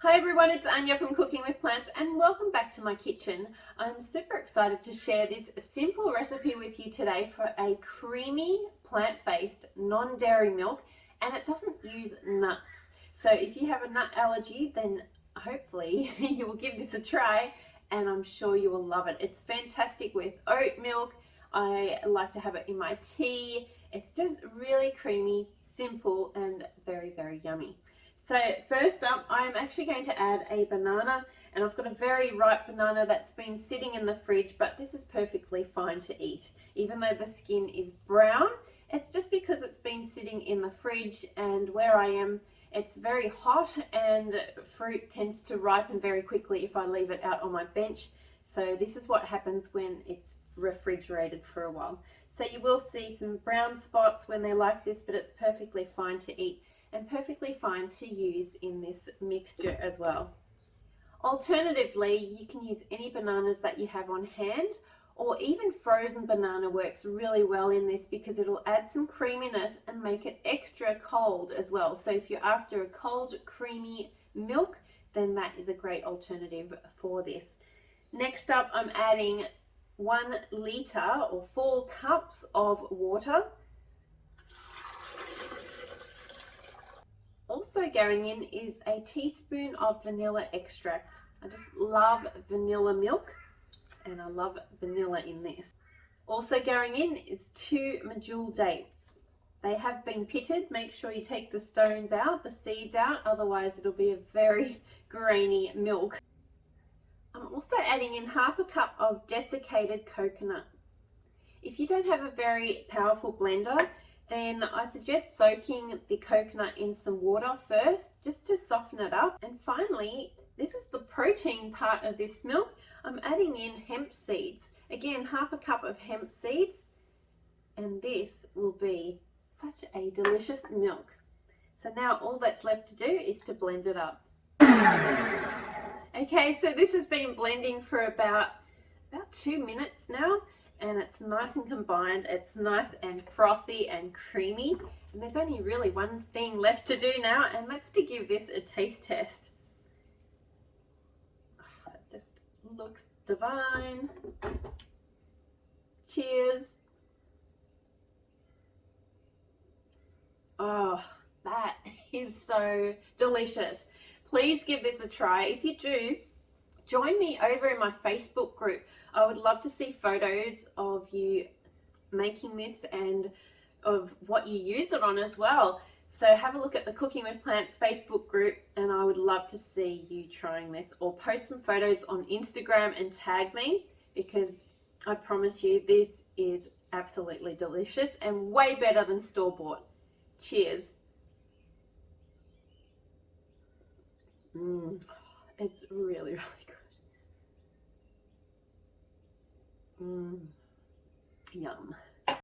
Hi everyone, it's Anja from Cooking with Plants and welcome back to my kitchen. I'm super excited to share this simple recipe with you today for a creamy plant-based non-dairy milk, and it doesn't use nuts. So if you have a nut allergy, then hopefully you will give this a try and I'm sure you will love it. It's fantastic with oat milk. I like to have it in my tea. It's just really creamy, simple and very, very yummy. So first up, I'm actually going to add a banana, and I've got a very ripe banana that's been sitting in the fridge, but this is perfectly fine to eat. Even though the skin is brown, it's just because it's been sitting in the fridge, and where I am, it's very hot and fruit tends to ripen very quickly if I leave it out on my bench. So this is what happens when it's refrigerated for a while. So you will see some brown spots when they're like this, but it's perfectly fine to eat and perfectly fine to use in this mixture as well. Alternatively, you can use any bananas that you have on hand, or even frozen banana works really well in this because it'll add some creaminess and make it extra cold as well. So if you're after a cold, creamy milk, then that is a great alternative for this. Next up, I'm adding 1 litre or 4 cups of water. Also going in is a teaspoon of vanilla extract. I just love vanilla milk and I love vanilla in this. Also going in is 2 medjool dates. They have been pitted. Make sure you take the stones out, the seeds out, otherwise it'll be a very grainy milk. I'm also adding in half a cup of desiccated coconut. If you don't have a very powerful blender, then I suggest soaking the coconut in some water first, just to soften it up. And finally, this is the protein part of this milk. I'm adding in hemp seeds. Again, half a cup of hemp seeds, and this will be such a delicious milk. So now all that's left to do is to blend it up. Okay, so this has been blending for about 2 minutes now, and it's nice and combined. It's nice and frothy and creamy, and there's only really one thing left to do now, and that's to give this a taste test. Oh, it just looks divine. Cheers. Oh, that is so delicious. Please give this a try. If you do, join me over in my Facebook group. I would love to see photos of you making this and of what you use it on as well. So have a look at the Cooking with Plants Facebook group, and I would love to see you trying this, or post some photos on Instagram and tag me, because I promise you this is absolutely delicious and way better than store-bought. Cheers. It's really, really good. Yum.